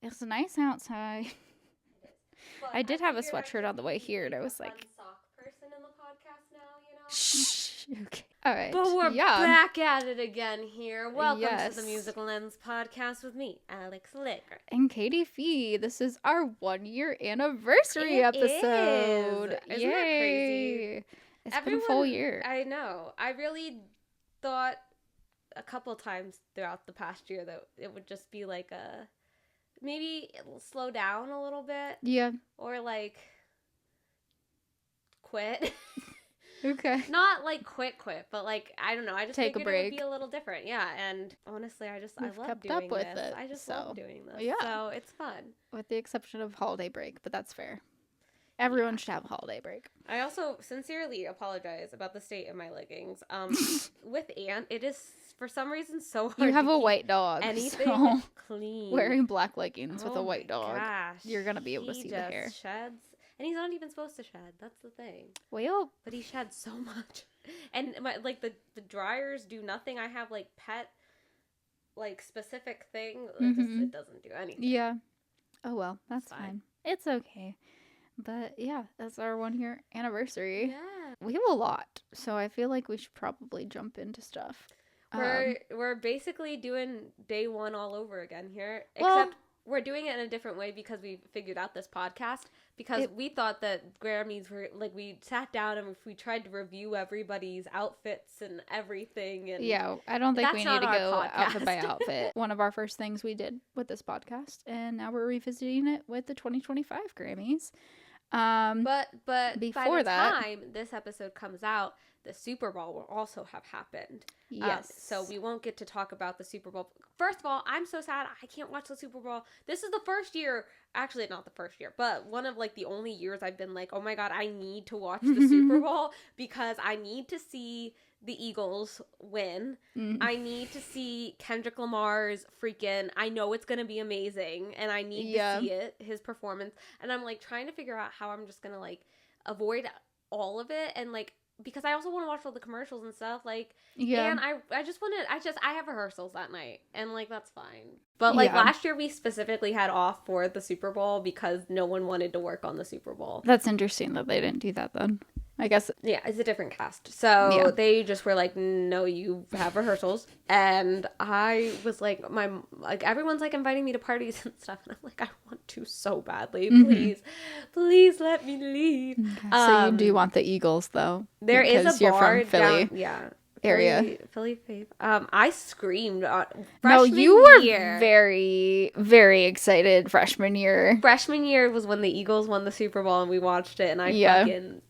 It's nice outside. I did have a sweatshirt on the way here, and I was like, sock person in the podcast now, you know? shh. Okay. All right. But we're yeah. back at it again here. Welcome to Yes. the Musical Lens podcast with me, Alex Licker. And Katie Fee. This is our 1-year anniversary episode. Isn't that crazy? It's been a full year. I know. I really thought a couple times throughout the past year that it would just be like maybe it'll slow down a little bit. Yeah. Or like quit. Okay. Not like quit, but like, I don't know. I just Take a figured break. it would be a little different. Yeah. And honestly, I love kept doing up with this. it, I just so, love doing this. yeah. So it's fun. With the exception of holiday break, but that's fair. Everyone should have a holiday break. I also sincerely apologize about the state of my leggings. With Ant, it is for some reason so hard. You have to a keep white dog, anything so clean. wearing black leggings with Oh a white my dog, gosh. you're gonna be able to He see the hair. just sheds, and he's not even supposed to shed. That's the thing. Well, But he sheds so much, and the dryers do nothing. I have like pet, like specific thing. It doesn't do anything. yeah. Oh well, that's fine. It's okay. But yeah, that's our 1-year anniversary. Yeah. We have a lot, so I feel like we should probably jump into stuff. We're basically doing day one all over again here, Well, except we're doing it in a different way because we figured out this podcast. Because we thought that Grammys were like, we sat down and we tried to review everybody's outfits and everything. And yeah, I don't think we need That's to not go our outfit by podcast. outfit. One of our first things we did with this podcast, and now we're revisiting it with the 2025 Grammys. But Before by the that- time this episode comes out, the Super Bowl will also have happened. Yes. So we won't get to talk about the Super Bowl. First of all, I'm so sad I can't watch the Super Bowl. This is the first year, actually not the first year, but one of like the only years I've been like, oh my God, I need to watch the Super Bowl because I need to see the Eagles win. I need to see Kendrick Lamar's freaking, I know it's going to be amazing, and I need to see it, his performance. And I'm like trying to figure out how I'm just going to like avoid all of it, and like, because I also want to watch all the commercials and stuff, like, and I have rehearsals that night, and like, that's fine. But like last year we specifically had off for the Super Bowl because no one wanted to work on the Super Bowl. That's interesting that they didn't do that then. I guess. Yeah, it's a different cast. So they just were like, no, you have rehearsals. And I was like, everyone's like inviting me to parties and stuff. And I'm like, I want to so badly. Please let me leave. Okay. So you do want the Eagles though. There is a you're bar from Philly. Area. Philly fave. I screamed No, freshman you were year. very, very excited freshman year. Freshman year was when the Eagles won the Super Bowl and we watched it, and I fucking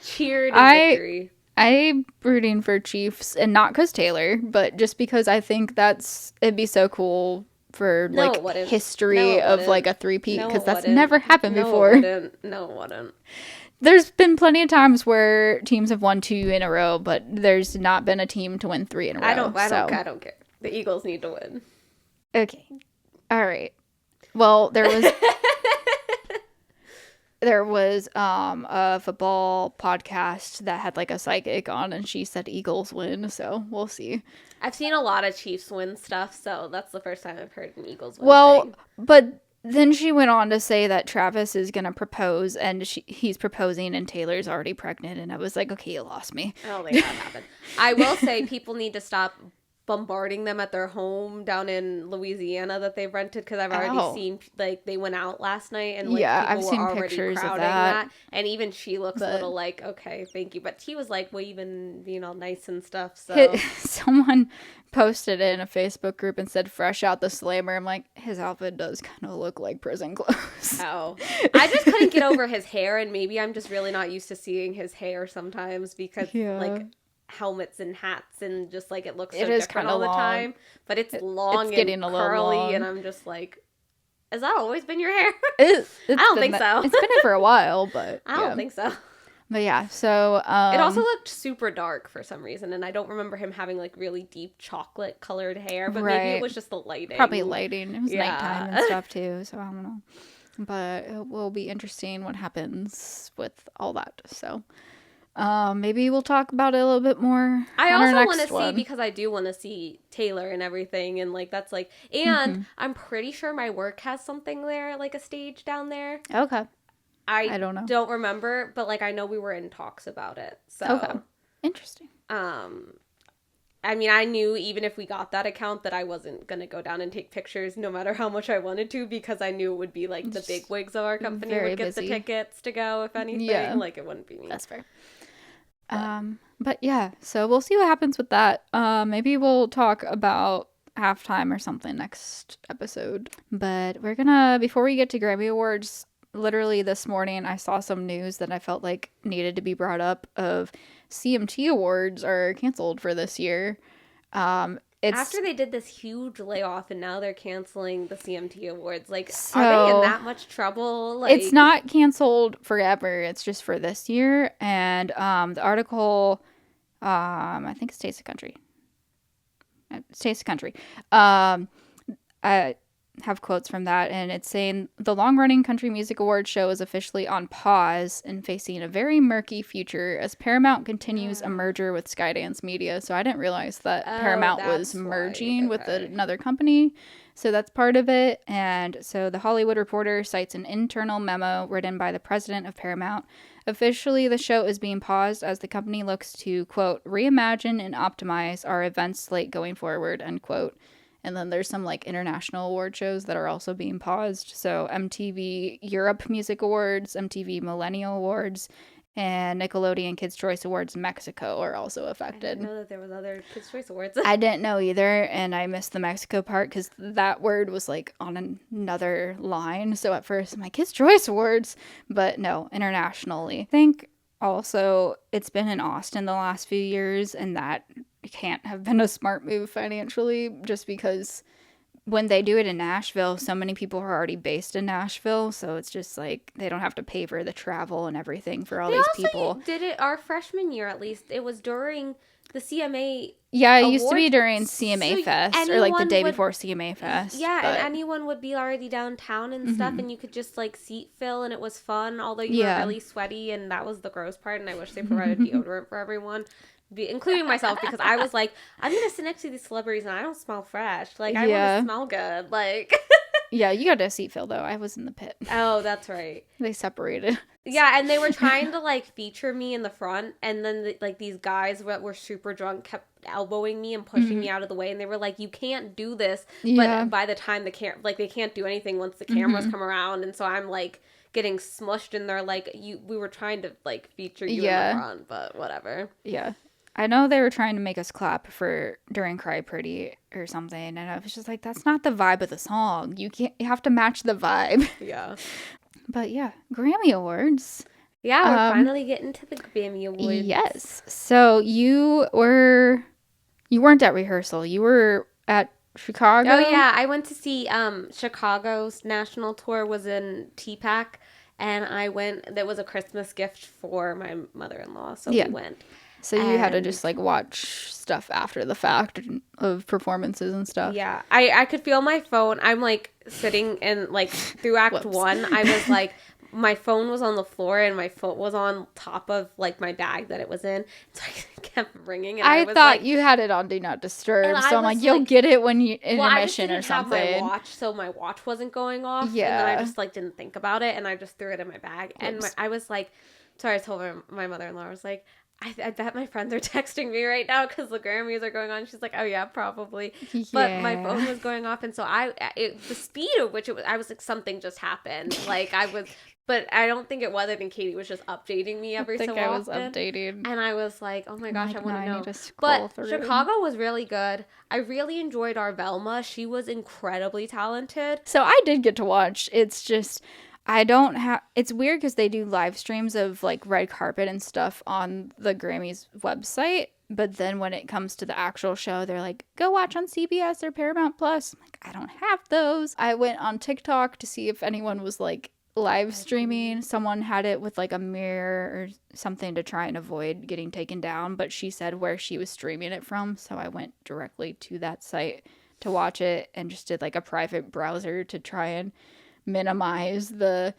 cheered in victory. I'm rooting for Chiefs, and not because Taylor, but just because I think it'd be so cool for history of like a three-peat, because that's never happened before. No, it wouldn't. There's been plenty of times where teams have won 2 in a row, but there's not been a team to win 3 in a row. I don't care. The Eagles need to win. Okay. All right. Well, there was a football podcast that had like a psychic on, and she said Eagles win, so we'll see. I've seen a lot of Chiefs win stuff, so that's the first time I've heard an Eagles win thing. But then she went on to say that Travis is going to propose, and he's proposing, and Taylor's already pregnant, and I was like, okay, you lost me. I don't think that happened. I will say people need to stop bombarding them at their home down in Louisiana that they've rented, because I've already seen, like, they went out last night, and like, people I've seen were already pictures crowding of that. and even she looks a little like, okay, thank you, but he was like waving, being all nice and stuff. So someone posted it in a Facebook group and said fresh out the slammer. I'm like, his outfit does kind of look like prison clothes. Oh, I just couldn't get over his hair, and maybe I'm just really not used to seeing his hair sometimes, because like helmets and hats, and just like it looks so different all the time, but it's long, it's getting and curly, long. And I'm just like, has that always been your hair? I don't think so. It's been it for a while, but I don't think so. But yeah, so it also looked super dark for some reason, and I don't remember him having like really deep chocolate colored hair, but maybe it was just the lighting. Probably lighting. It was nighttime and stuff too, so I don't know. But it will be interesting what happens with all that. So Maybe we'll talk about it a little bit more. I also want to see, because I do want to see Taylor and everything, and like that's like, and I'm pretty sure my work has something there, like a stage down there. Okay. I don't know. Don't remember, but like I know we were in talks about it. So okay. Interesting. I mean, I knew even if we got that account that I wasn't going to go down and take pictures no matter how much I wanted to, because I knew it would be like the big wigs of our company would get the tickets to go, if anything. Yeah. Like it wouldn't be me. That's fair. But yeah, so we'll see what happens with that. Maybe we'll talk about halftime or something next episode. But we're gonna, before we get to Grammy Awards, literally this morning I saw some news that I felt like needed to be brought up of CMT Awards are canceled for this year. After they did this huge layoff and now they're canceling the CMT Awards, like, so, are they in that much trouble? Like, it's not canceled forever. It's just for this year. And the article, I think it's Taste of Country. Taste of Country. I have quotes from that, and it's saying the long-running Country Music Awards show is officially on pause and facing a very murky future as Paramount continues a merger with Skydance Media. So I didn't realize that Paramount was merging with another company. So that's part of it. And so the Hollywood Reporter cites an internal memo written by the president of Paramount. Officially, the show is being paused as the company looks to, quote, reimagine and optimize our event slate going forward, end quote. And then there's some like international award shows that are also being paused. So MTV Europe Music Awards, MTV Millennial Awards, and Nickelodeon Kids' Choice Awards Mexico are also affected. I didn't know that there was other Kids' Choice Awards. I didn't know either, and I missed the Mexico part because that word was like on another line. So at first I'm like, Kids' Choice Awards, but no, internationally. I think also it's been in Austin the last few years, and that can't have been a smart move financially, just because when they do it in Nashville, so many people are already based in Nashville, so it's just like they don't have to pay for the travel and everything for all these people. They also did it our freshman year, at least. It was during the CMA. Yeah, it used to be during CMA Fest, or like the day before CMA Fest. Yeah, and anyone would be already downtown and stuff, and you could just like seat fill, and it was fun, although you were really sweaty, and that was the gross part, and I wish they provided deodorant for everyone. Including myself, because I was like, I'm gonna sit next to these celebrities and I don't smell fresh. Like, I want to smell good. Like, yeah, you got a seat fill though. I was in the pit. Oh, that's right. They separated. Yeah, and they were trying to like feature me in the front, and then like these guys that were super drunk kept elbowing me and pushing me out of the way, and they were like, "You can't do this." Yeah. But by the time they can't do anything once the cameras come around, and so I'm like getting smushed, and they're like, we were trying to like feature you in the front, but whatever. Yeah. I know they were trying to make us clap during Cry Pretty or something, and I was just like, that's not the vibe of the song. You have to match the vibe. Yeah. But yeah, Grammy Awards. Yeah, we're finally getting to the Grammy Awards. Yes. So you weren't at rehearsal. You were at Chicago. Oh yeah, I went to see Chicago's national tour was in TPAC, and I went. That was a Christmas gift for my mother-in-law, so we went. So you had to just like watch stuff after the fact of performances and stuff. Yeah, I could feel my phone. I'm like sitting in like through Act 1. I was like, my phone was on the floor and my foot was on top of like my bag that it was in. So I kept ringing. And I thought like, you had it on Do Not Disturb. So I'm like, you'll get it when you intermission or something. I just didn't have my watch, so my watch wasn't going off. Yeah. And then I just like didn't think about it, and I just threw it in my bag. Oops. And I was like, sorry, I told my mother-in-law, I was like, I bet my friends are texting me right now because the Grammys are going on. She's like, oh yeah, probably. Yeah. But my phone was going off, and so the speed of which it was, I was like, something just happened. Like but I don't think it was. I think Katie was just updating me every so often. I was updating, and I was like, oh my gosh, I want to know. But Chicago was really good. I really enjoyed our Velma. She was incredibly talented. So I did get to watch. It's just, it's weird because they do live streams of like red carpet and stuff on the Grammys website, but then when it comes to the actual show, they're like, go watch on CBS or Paramount Plus. I'm like, I don't have those. I went on TikTok to see if anyone was like live streaming. Someone had it with like a mirror or something to try and avoid getting taken down, but she said where she was streaming it from, so I went directly to that site to watch it and just did like a private browser to try and minimize the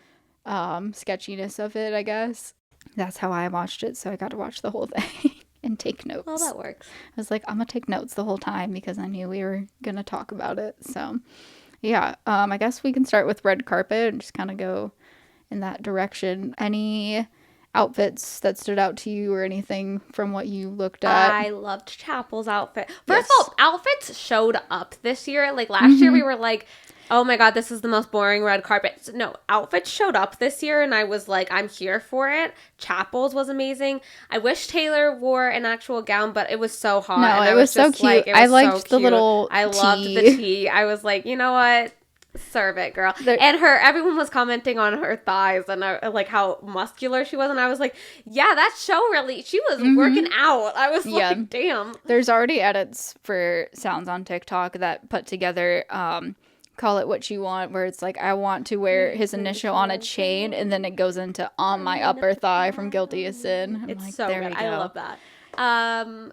sketchiness of it, I guess. That's how I watched it. So I got to watch the whole thing and take Well, notes. that works. I was like, I'm going to take notes the whole time because I knew we were going to talk about it. So, yeah, I guess we can start with red carpet and just kind of go in that direction. Any outfits that stood out to you or anything from what you looked at? I loved Chapel's outfit. First of Yes. all, outfits showed up this year. Like last year, Mm-hmm. we were like, oh my God, this is the most boring red carpet. So, no, outfits showed up this year, and I was like, I'm here for it. Chapel's was amazing. I wish Taylor wore an actual gown, but it was so hot. No, And I it was was so just like, cute. it I was so liked the cute. little I loved the tee. tee. I was like, you know what? Serve it, girl. There- And everyone was commenting on her thighs and like how muscular she was, and I was like, yeah, that show really, she was working out. I was Yeah. like, damn. There's already edits for sounds on TikTok that put together call it what you want, where it's like I want to wear his initial on a chain, and then it goes into on my upper thigh from Guilty as Sin. I'm It's like, so there good. we go. I love that.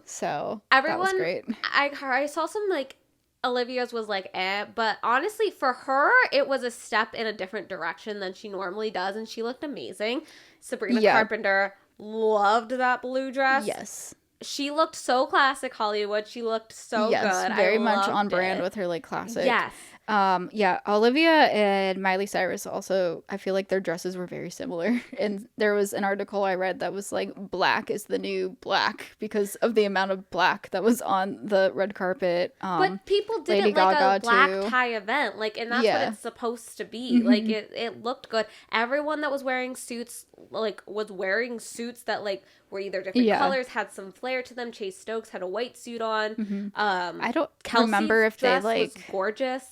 So Everyone, that was great. I saw some like Olivia's was like but honestly for her it was a step in a different direction than she normally does, and she looked amazing. Sabrina Yeah. Carpenter loved that blue dress. Yes. She looked so classic Hollywood. She looked so Yes, good. very I much on loved brand it. with her like classic. Yes. Yeah, Olivia and Miley Cyrus also, I feel like their dresses were very similar. And there was an article I read that was like black is the new black because of the amount of black that was on the red carpet. But people did Lady it like Gaga a black too. tie event, like, and that's Yeah. what it's supposed to be. Like it looked good. Everyone that was wearing suits, like, was wearing suits that like were either different Yeah. colors, had some flair to them. Chase Stokes had a white suit on. I don't Kelsey's remember if they dress like. was gorgeous.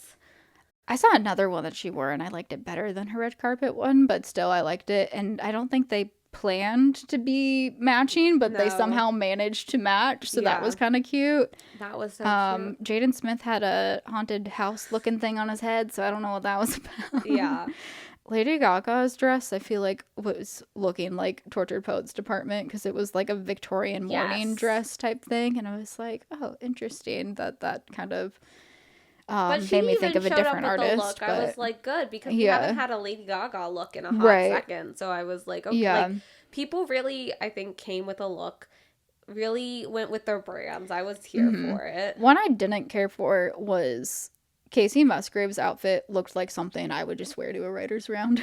I saw another one that she wore and I liked it better than her red carpet one, but still I liked it. And I don't think they planned to be matching, but they No. somehow managed to match. So that Yeah. was kind of cute. That was so cute. Jaden Smith had a haunted house looking thing on his head, so I don't know what that was about. Yeah. Lady Gaga's dress, I feel like, was looking like Tortured Poets Department because it was like a Victorian morning Yes. dress type thing. And I was like, oh, interesting that kind of But she made me even think of a showed different up with artist. the look. But I was like, good, because we Yeah. haven't had a Lady Gaga look in a hot Right. second. So I was like, okay, Yeah. like, people really, I think, came with a look, really went with their brands. I was here for it. one I didn't care for was Casey Musgrave's outfit looked like something I would just wear to a writer's round.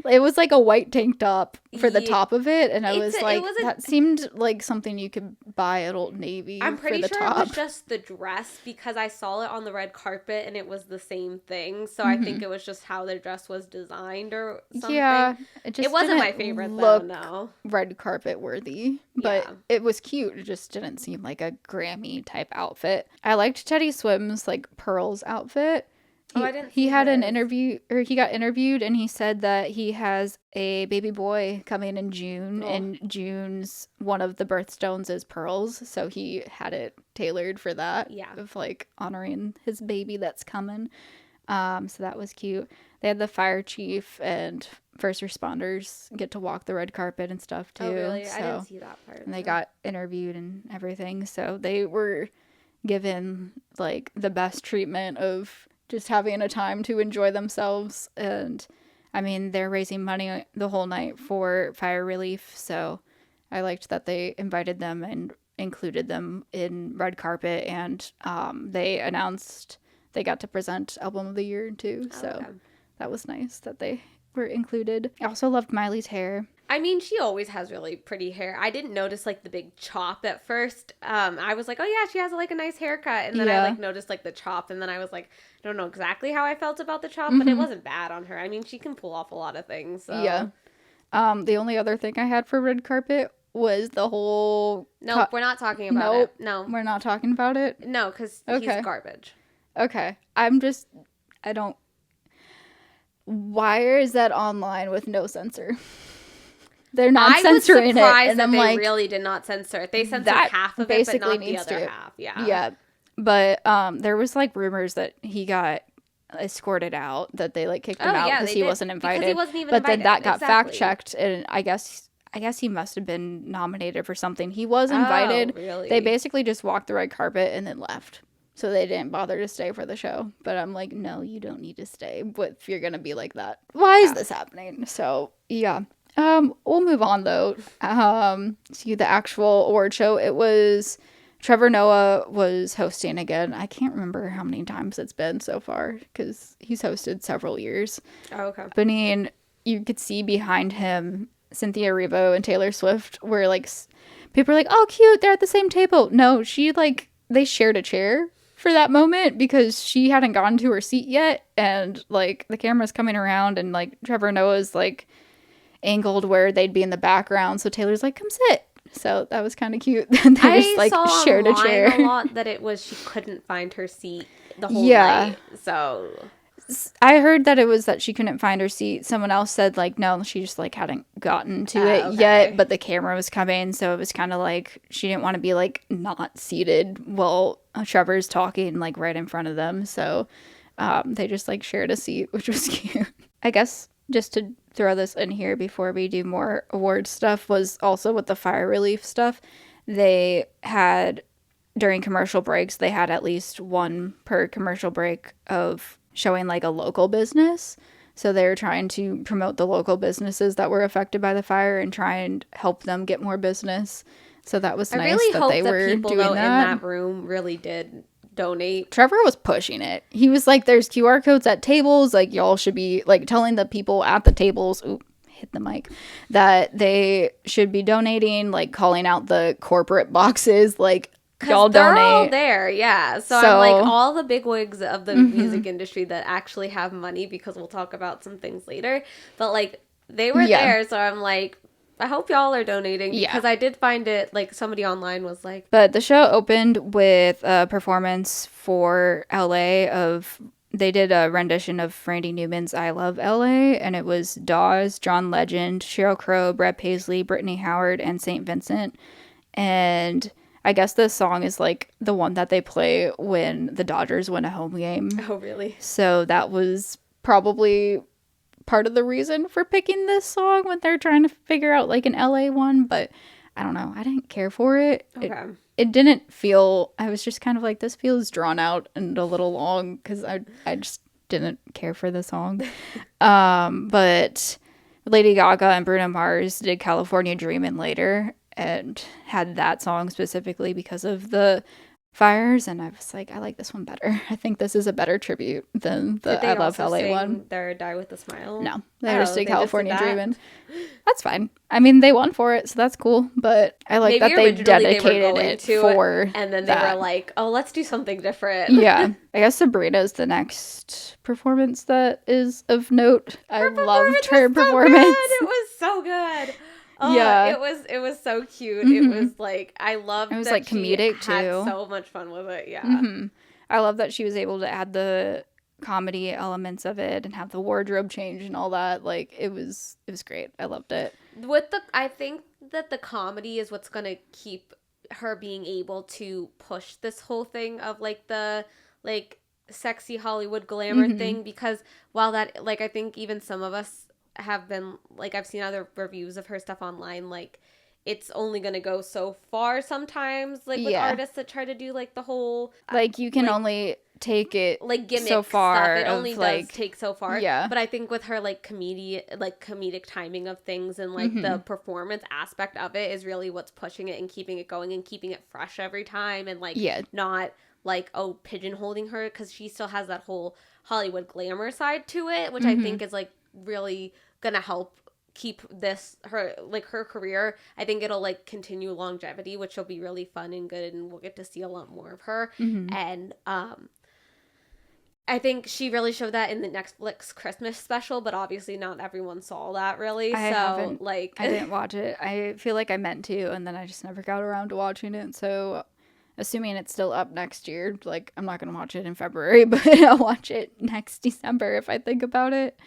It was like a white tank top for the Yeah. top of it, and I It's was a- it like, was a- that seemed like something you could buy at Old Navy I'm pretty for the sure top. it was just the dress, because I saw it on the red carpet and it was the same thing. So I think it was just how the dress was designed or something. Yeah, it just It wasn't my didn't favorite look though, no. red carpet worthy, but Yeah. it was cute. It just didn't seem like a Grammy type outfit. I liked Teddy Swim's like pearls outfit. Oh, I didn't He see had an his. interview, or he got interviewed, and he said that he has a baby boy coming in June, Oh. and June's one of the birthstones is pearls, so he had it tailored for that. Yeah. Of like honoring his baby that's coming. So that was cute. They had the fire chief and first responders get to walk the red carpet and stuff too. Oh, really? So, I didn't see that part. and they got interviewed and everything. So they were given like the best treatment of just having a time to enjoy themselves. And I mean, they're raising money the whole night for fire relief. So I liked that they invited them and included them in red carpet. And they announced they got to present album of the year too. So okay. that was nice that they were included. I also loved Miley's hair. I mean, she always has really pretty hair. I didn't notice like the big chop at first. I was like, oh yeah, she has like a nice haircut, and then I Yeah. like noticed like the chop, and then I was like, I don't know exactly how I felt about the chop, but it wasn't bad on her. I mean, she can pull off a lot of things. So. Yeah. The only other thing I had for red carpet was the whole. No, we're not talking about Nope. it. No, We're not talking about it. no, because Okay. he's garbage. Okay. I don't. Why is that online with no censor? They're not I was censoring it, surprised and that I'm they like, really did not censor it. They censored that half of it, but basically not the needs other to. half. Yeah. Yeah, but there was like rumors that he got escorted out, that they like kicked him Oh, out yeah, because they he did. wasn't Because he invited. wasn't even But then invited. that got Exactly. fact checked, and I guess he must have been nominated for something. He was invited. Oh, really? They basically just walked the red carpet and then left. So they didn't bother to stay for the show. But I'm like, no, you don't need to stay if you're going to be like that. Why is this happening? So, yeah. We'll move on though. To the actual award show. It was Trevor Noah was hosting again. I can't remember how many times it's been so far because he's hosted several years. Oh, okay. But I mean, you could see behind him Cynthia Erivo and Taylor Swift were like, people are like, oh, cute, they're at the same table. No, they shared a chair for that moment because she hadn't gotten to her seat yet. And like the camera's coming around and like Trevor Noah's like angled where they'd be in the background. So Taylor's like, come sit. So that was kind of cute. They just like saw shared a online chair. a lot that it was she couldn't find her seat the whole Yeah. night. So I heard that it was that she couldn't find her seat. Someone else said like no, she just like hadn't gotten to it okay. yet, but the camera was coming, so it was kind of like she didn't want to be like not seated while Trevor's talking like right in front of them. So they just like shared a seat, which was cute. I guess just to throw this in here before we do more award stuff was also with the fire relief stuff. They had during commercial breaks, they had at least one per commercial break of showing like a local business. So they were trying to promote the local businesses that were affected by the fire and try and help them get more business. So that was I nice really that hope they that were people doing though that. in that room really did donate. Trevor was pushing it. He was like, there's QR codes at tables. Like, y'all should be like telling the people at the tables, ooh, hit the mic, that they should be donating, like calling out the corporate boxes, like, y'all they're donate. all there, yeah. So I'm like, all the bigwigs of the music industry that actually have money, because we'll talk about some things later. But like, they were there, so I'm like, I hope y'all are donating because I did find it like somebody online was like. But the show opened with a performance for LA of. They did a rendition of Randy Newman's I Love LA, and it was Dawes, John Legend, Sheryl Crow, Brett Paisley, Brittany Howard, and St. Vincent. And I guess this song is like the one that they play when the Dodgers win a home game. Oh, really? So that was probably part of the reason for picking this song when they're trying to figure out like an LA one, but I don't know. I didn't care for it. Okay. It didn't feel, I was just kind of like, this feels drawn out and a little long because I just didn't care for the song. But Lady Gaga and Bruno Mars did California Dreamin' later and had that song specifically because of the fires, and I was like, I like this one better. I think this is a better tribute than the I Love LA one. Their Die with a Smile? No, they just did California Dreamin'. That's fine. I mean, they won for it, so that's cool. But I like that they dedicated it for and then they were like, oh, let's do something different. Yeah. I guess Sabrina is the next performance that is of note. I loved her performance. It was so good. Oh, yeah, it was so cute. It was like, I loved it was that like comedic she had too. so much fun with it. Yeah. I love that she was able to add the comedy elements of it and have the wardrobe change and all that. Like it was great. I loved it. I think that the comedy is what's gonna keep her being able to push this whole thing of like the like sexy Hollywood glamour thing, because while that, like, I think even some of us have been like, I've seen other reviews of her stuff online, like it's only gonna go so far sometimes, like with artists that try to do like the whole like you can only take it like gimmick so far. Stuff. It only does take so far. Yeah. But I think with her like comedic timing of things and like the performance aspect of it is really what's pushing it and keeping it going and keeping it fresh every time, and like not like, oh, pigeonholing her, because she still has that whole Hollywood glamour side to it, which I think is like really gonna help keep her career. I think it'll like continue longevity, which will be really fun and good, and we'll get to see a lot more of her. And I think she really showed that in the Netflix Christmas special, but obviously not everyone saw that really. I didn't watch it. I feel like I meant to, and then I just never got around to watching it. So assuming it's still up next year, like I'm not gonna watch it in February, but I'll watch it next December if I think about it.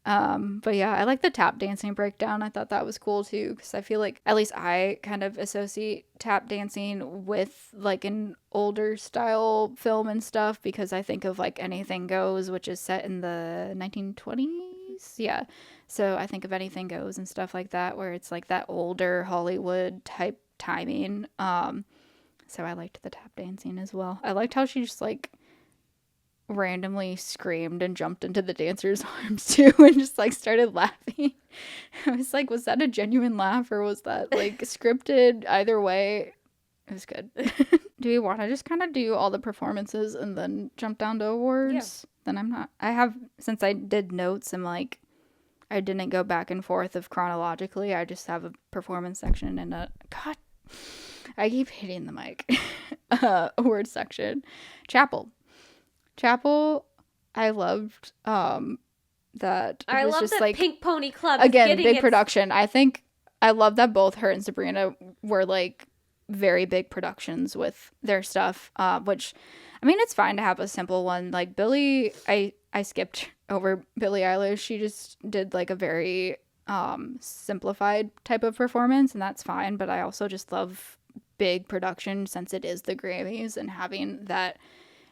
But yeah, I like the tap dancing breakdown. I thought that was cool too, because I feel like at least I kind of associate tap dancing with like an older style film and stuff, because I think of like Anything Goes, which is set in the 1920s. Yeah. So I think of Anything Goes and stuff like that, where it's like that older Hollywood type timing. So I liked the tap dancing as well. I liked how she just like randomly screamed and jumped into the dancer's arms too and just like started laughing. I was like, was that a genuine laugh or was that like scripted? Either way, it was good. Do you want to just kind of do all the performances and then jump down to awards? Yeah. Then I have, since I did notes, I'm like, I didn't go back and forth of chronologically. I just have a performance section and God, I keep hitting the mic. Award section. Chapel, I loved that. I was love just that like Pink Pony Club again, big production. I think I love that both her and Sabrina were like very big productions with their stuff. Which, I mean, it's fine to have a simple one. Like Billie, I skipped over Billie Eilish. She just did like a very simplified type of performance, and that's fine. But I also just love big production since it is the Grammys and having that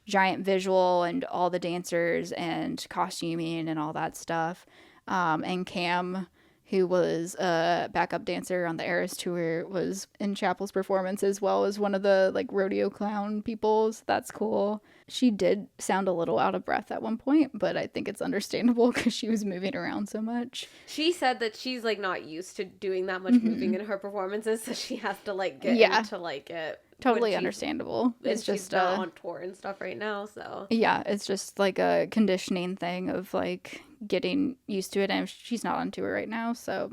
giant visual and all the dancers and costuming and all that stuff. And Cam, who was a backup dancer on the Eras tour, was in Chapel's performance as well as one of the like rodeo clown people. So that's cool. She did sound a little out of breath at one point, but I think it's understandable because she was moving around so much. She said that she's like not used to doing that much moving in her performances, so she has to like get into like it. Totally understandable. It's just not on tour and stuff right now, so yeah, it's just like a conditioning thing of like getting used to it, and she's not on tour right now, so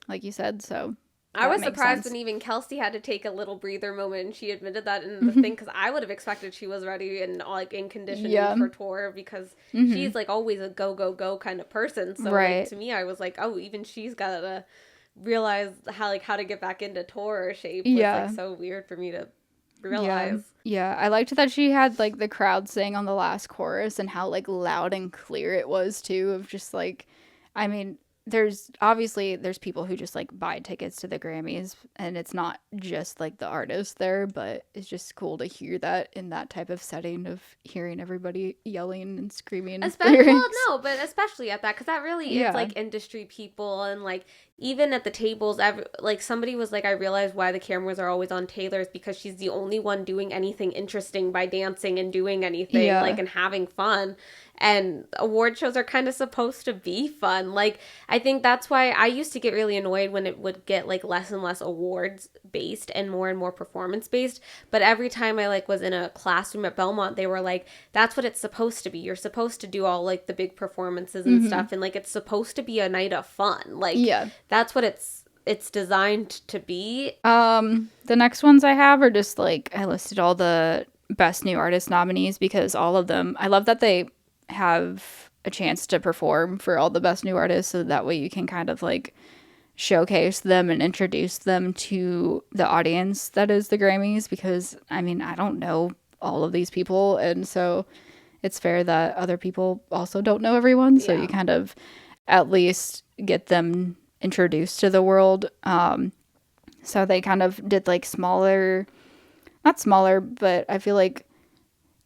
like you said, so I was surprised when even Kelsey had to take a little breather moment, and she admitted that in the thing, because I would have expected she was ready and like in conditioning for tour, because she's like always a go kind of person. So like, to me, I was like, oh, even she's got to realize how to get back into tour shape. Was like so weird for me to realize. Yeah, I liked that she had like the crowd sing on the last chorus and how like loud and clear it was too. Of just like, I mean, there's people who just like buy tickets to the Grammys and it's not just like the artist there, but it's just cool to hear that in that type of setting of hearing everybody yelling and screaming. Especially at that, because that really is like industry people, and like even at the tables, like somebody was like, I realized why the cameras are always on Taylor's, because she's the only one doing anything interesting by dancing and doing anything like and having fun. And award shows are kind of supposed to be fun. Like, I think that's why I used to get really annoyed when it would get like less and less awards based and more performance based. But every time I like was in a classroom at Belmont, they were like, that's what it's supposed to be. You're supposed to do all like the big performances and stuff. And like, it's supposed to be a night of fun. Like, that's what it's designed to be. The next ones I have are just like, I listed all the best new artist nominees because all of them, I love that they have a chance to perform for all the best new artists, so that way you can kind of like showcase them and introduce them to the audience that is the Grammys, because I mean, I don't know all of these people, and so it's fair that other people also don't know everyone, so you kind of at least get them introduced to the world. So they kind of did like not smaller, but I feel like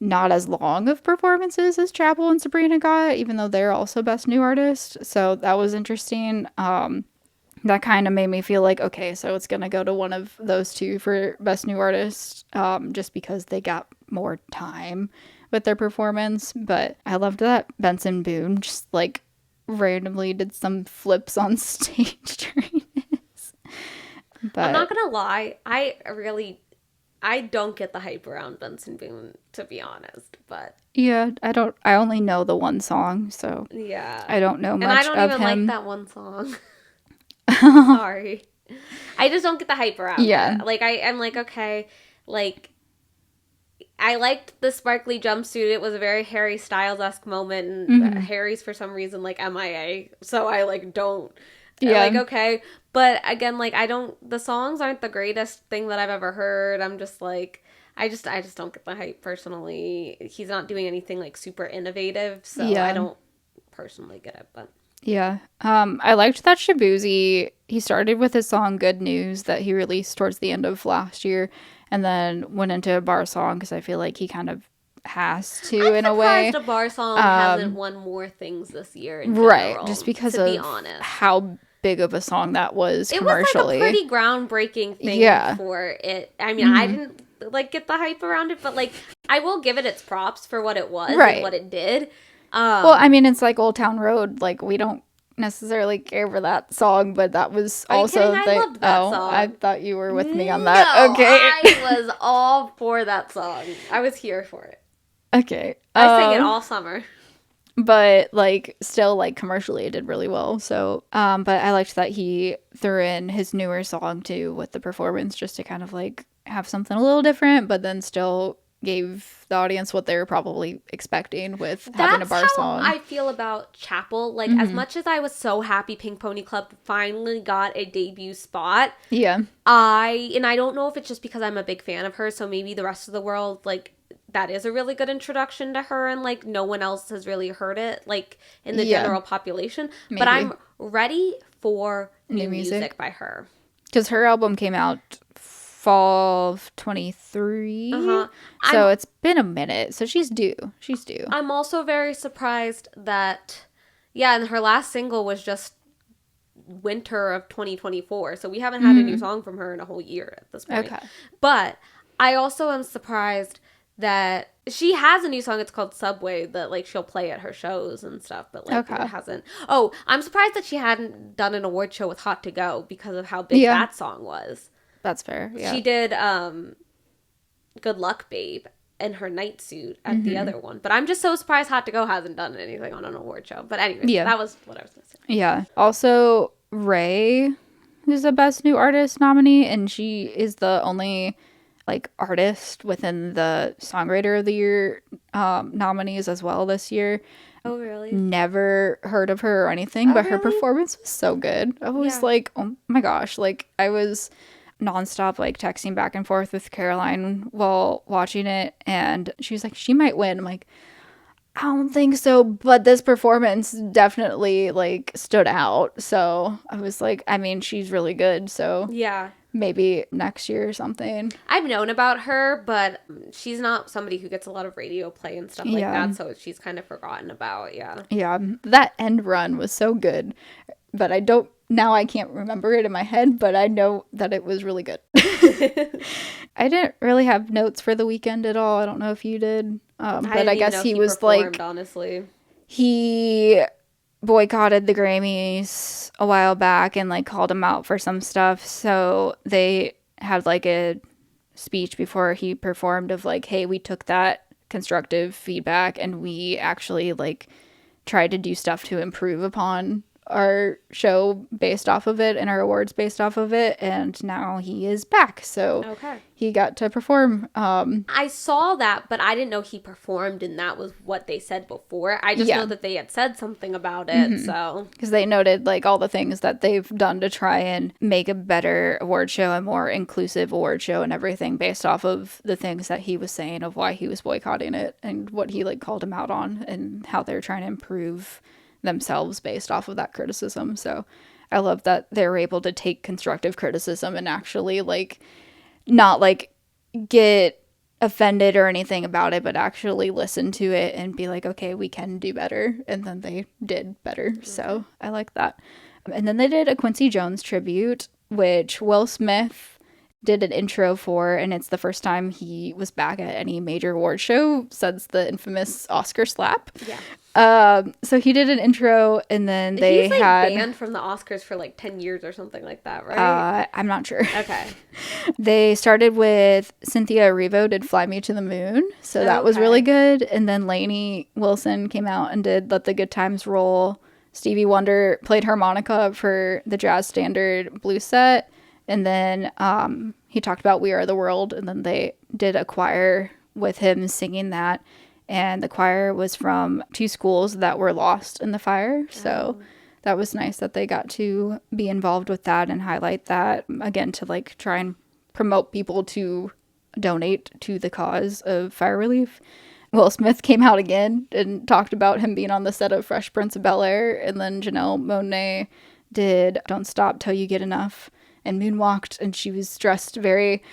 not as long of performances as Chapel and Sabrina got, even though they're also best new artist. So that was interesting. That kind of made me feel like, okay, so it's going to go to one of those two for best new artist, just because they got more time with their performance. But I loved that Benson Boone just like randomly did some flips on stage during this. But I'm not going to lie. I don't get the hype around Benson Boone, to be honest, but yeah, I only know the one song, so I don't know much of him. And I don't even like that one song. Sorry. I just don't get the hype around it. Like, I'm like, okay, like, I liked the sparkly jumpsuit. It was a very Harry Styles-esque moment, and Harry's for some reason, like, MIA, so I, like, don't... Like, okay. But again, like, the songs aren't the greatest thing that I've ever heard. I'm just like, I just don't get the hype personally. He's not doing anything like super innovative, so I don't personally get it, but. Yeah. I liked that Shabuzi, he started with his song Good News that he released towards the end of last year, and then went into a bar song because I feel like he kind of has to in a way. I'm surprised a bar song hasn't won more things this year in general, right, just because of how big of a song that was commercially. It was like a pretty groundbreaking thing for it. I mean, like get the hype around it, but like I will give it its props for what it was Right. and what it did. Well, I mean, it's like Old Town Road. Like, we don't necessarily care for that song, but that was Are you also kidding? I the. loved that Oh, I song. thought you were with me on No, that. Okay. I was all for that song. I was here for it. Okay. I sang it all summer. But like still like commercially it did really well. So but I liked that he threw in his newer song too with the performance just to kind of like have something a little different, but then still gave the audience what they were probably expecting with having a That's bar how song. I feel about Chapel. Like, as much as I was so happy Pink Pony Club finally got a debut spot, Yeah. I don't know if it's just because I'm a big fan of her, so maybe the rest of the world, like, that is a really good introduction to her, and like no one else has really heard it, like in the Yeah. general population. Maybe. But I'm ready for new New music. music by her. Because her album came out fall of 23. So it's been a minute. So she's due. She's due. I'm also very surprised that, yeah, and her last single was just winter of 2024. So we haven't had a new song from her in a whole year at this point. Okay. But I also am surprised that she has a new song. It's called Subway that like she'll play at her shows and stuff, but like it hasn't. Oh, I'm surprised that she hadn't done an award show with Hot to Go because of how big that song was. That's fair. Yeah. She did Good Luck Babe in her night suit at the other one. But I'm just so surprised Hot to Go hasn't done anything on an award show. But anyway, that was what I was going to say. Yeah. Also, Ray is the Best New Artist nominee, and she is the only like artist within the Songwriter of the Year nominees as well this year. Oh, really? Never heard of her or anything, but her performance was so good. I was like, oh my gosh, like I was nonstop like texting back and forth with Caroline while watching it, and she was like, she might win. I'm like, I don't think so, but this performance definitely like stood out. So I was like, I mean, she's really good, so yeah, maybe next year or something. I've known about her, but she's not somebody who gets a lot of radio play and stuff like that, so she's kind of forgotten about. Yeah, that end run was so good, but I can't remember it in my head, but I know that it was really good. I didn't really have notes for the weekend at all. I don't know if you did, but I guess he was like, honestly, he boycotted the Grammys a while back and like called him out for some stuff. So they had like a speech before he performed of like, hey, we took that constructive feedback and we actually like tried to do stuff to improve upon our show based off of it and our awards based off of it, and now he is back, so he got to perform. I saw that, but I didn't know he performed and that was what they said before. I just know that they had said something about it, so because they noted like all the things that they've done to try and make a better award show, a more inclusive award show and everything based off of the things that he was saying of why he was boycotting it and what he like called him out on and how they're trying to improve themselves based off of that criticism. So I love that they're able to take constructive criticism and actually like not like get offended or anything about it, but actually listen to it and be like, okay, we can do better. And then they did better. So I like that. And then they did a Quincy Jones tribute, which Will Smith did an intro for, and it's the first time he was back at any major award show since the infamous Oscar slap. So he did an intro, and then they he's had banned from the Oscars for like 10 years or something like that, right? I'm not sure. Okay. They started with Cynthia Erivo did Fly Me to the Moon, so that was really good. And then Lainey Wilson came out and did Let the Good Times Roll. Stevie Wonder played harmonica for the jazz standard Blue Set. And then he talked about We Are the World, and then they did a choir with him singing that. And the choir was from 2 schools that were lost in the fire. So that was nice that they got to be involved with that and highlight that, again, to like try and promote people to donate to the cause of fire relief. Will Smith came out again and talked about him being on the set of Fresh Prince of Bel-Air. And then Janelle Monáe did Don't Stop Till You Get Enough and moonwalked, and she was dressed very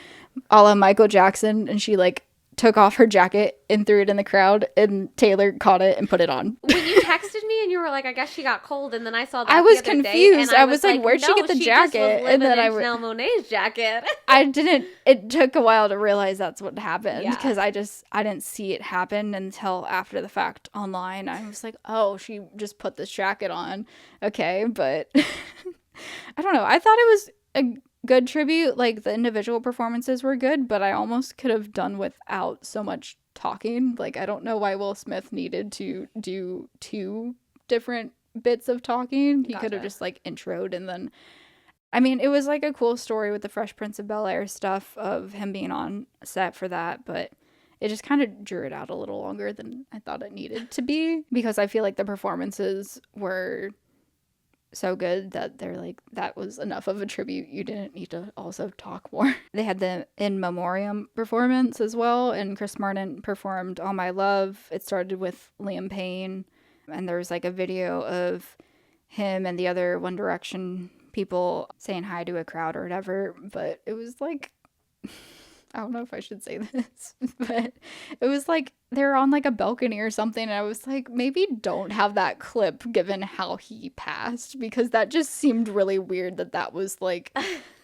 a la Michael Jackson, and she like took off her jacket and threw it in the crowd, and Taylor caught it and put it on. When you texted me and you were like, I guess she got cold, and then I saw that I was the other confused. day, and I was like, where'd she get the jacket? And then Janelle Monáe's jacket. It took a while to realize that's what happened, because Yeah. I didn't see it happen until after the fact online. I was like, oh, she just put this jacket on. Okay, but I don't know. I thought it was a good tribute. Like, the individual performances were good, but I almost could have done without so much talking. Like, I don't know why Will Smith needed to do 2 different bits of talking. He could have just like introed, and then I mean, it was like a cool story with the Fresh Prince of Bel-Air stuff of him being on set for that, but it just kind of drew it out a little longer than I thought it needed to be, because I feel like the performances were so good that they're like, that was enough of a tribute. You didn't need to also talk more. They had the In Memoriam performance as well, and Chris Martin performed All My Love. It started with Liam Payne, and there was like a video of him and the other One Direction people saying hi to a crowd or whatever, but it was like, I don't know if I should say this, but it was like they were on like a balcony or something, and I was like, maybe don't have that clip given how he passed, because that just seemed really weird that was like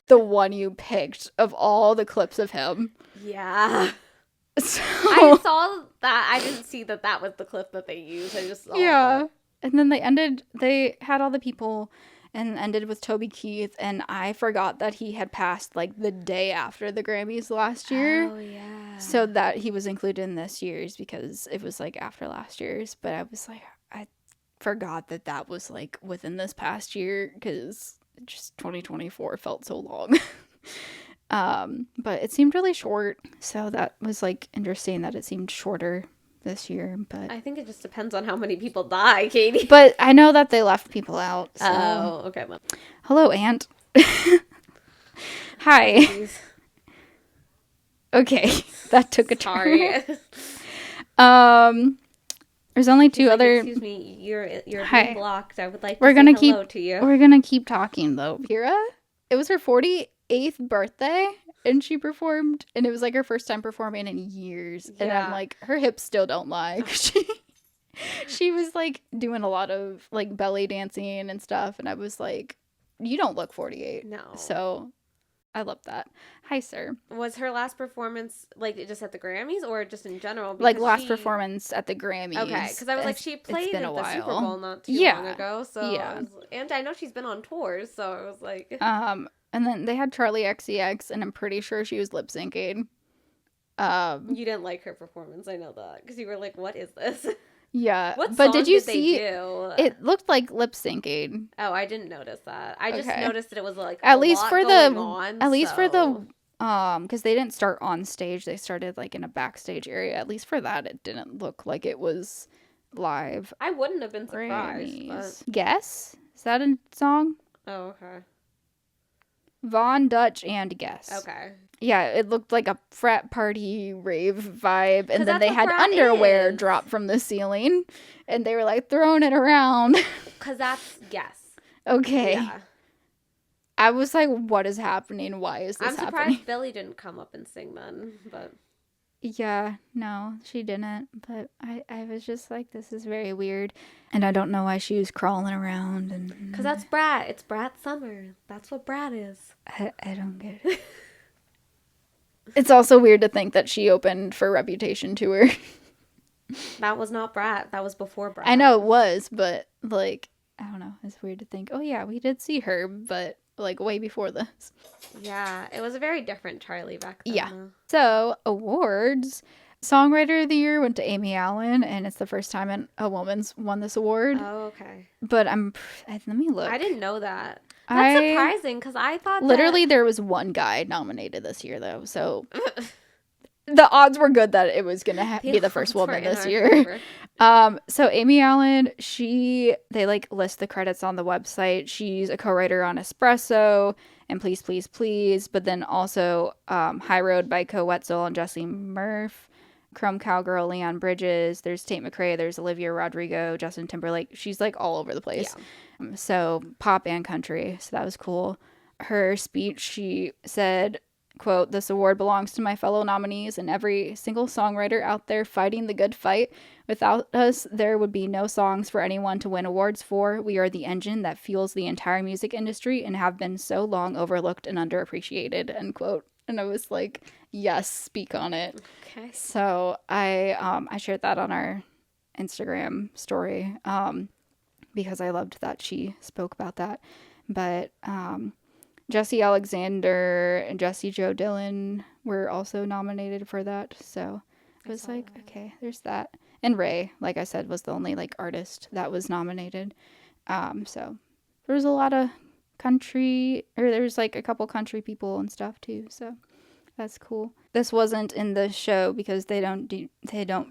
the one you picked of all the clips of him. Yeah. So I saw that. I didn't see that was the clip that they used. I just saw yeah. And then they had all the people and ended with Toby Keith, and I forgot that he had passed like the day after the Grammys last year. Oh, yeah. So that he was included in this year's because it was like after last year's, but I was like, I forgot that was like within this past year, because just 2024 felt so long. But it seemed really short, so that was like interesting that it seemed shorter this year. But I think it just depends on how many people die, Katie. But I know that they left people out. So. Oh, okay. Well. Hello, Aunt. Hi. Jeez. Okay, that took a Sorry. turn. There's only 2 other. Excuse me, you're Hi. being blocked. I would like to We're say gonna hello to you. We're gonna keep talking though. Kira, it was her 48th birthday, and she performed, and it was like her first time performing in years. And I'm like, her hips still don't lie. She was like doing a lot of like belly dancing and stuff, and I was like, you don't look 48. No. So I love that. Hi, sir. Was her last performance like just at the Grammys or just in general? Like last performance at the Grammys. Okay, because I was like, she played at the Super Bowl not too long ago. So and I know she's been on tours, so I was like, and then they had Charlie XCX, and I'm pretty sure she was lip syncing. You didn't like her performance, I know that, because you were like, what is this? Yeah, what but song did you they see? do? It looked like lip syncing. Oh, I didn't notice that. I just noticed that it was like at least for the on, because they didn't start on stage. They started like in a backstage area. At least for that, it didn't look like it was live. I wouldn't have been surprised. But... Guess? Is that a song? Oh, okay. Von Dutch and Guess. Okay. Yeah, it looked like a frat party rave vibe, and then they had underwear drop from the ceiling, and they were like throwing it around. Because that's Guess. Okay. Yeah. I was like, what is happening? Why is this happening? I'm surprised Billy didn't come up and sing then, but... Yeah, no, she didn't, but I was just like, this is very weird, and I don't know why she was crawling around, and... Because that's Brat. It's Brat Summer. That's what Brat is. I don't get it. It's also weird to think that she opened for Reputation Tour. That was not Brat. That was before Brat. I know it was, but, like, I don't know. It's weird to think, oh, yeah, we did see her, but, like, way before this. Yeah, it was a very different Charlie back then. Yeah. Though. So, awards. Songwriter of the Year went to Amy Allen, and it's the first time a woman's won this award. Oh, okay. But let me look. I didn't know that. That's surprising, because I thought literally there was one guy nominated this year, though, so the odds were good that it was gonna be the first woman this year. So Amy Allen, they like list the credits on the website. She's a co-writer on Espresso and Please Please Please, but then also High Road by Co Wetzel and Jesse Murph, Chrome Cowgirl, Leon Bridges, there's Tate McRae, there's Olivia Rodrigo, Justin Timberlake. She's like all over the place. Yeah. So pop and country. So that was cool. Her speech, she said, quote, "This award belongs to my fellow nominees and every single songwriter out there fighting the good fight. Without us, there would be no songs for anyone to win awards for. We are the engine that fuels the entire music industry and have been so long overlooked and underappreciated," end quote. And I was like, yes, speak on it. Okay. So I shared that on our Instagram story because I loved that she spoke about that. But Jesse Alexander and Jesse Joe Dillon were also nominated for that. So I was like, okay, there's that. And Ray, like I said, was the only like artist that was nominated. So there was a lot of country, or there's like a couple country people and stuff too. So that's cool. This wasn't in the show because they don't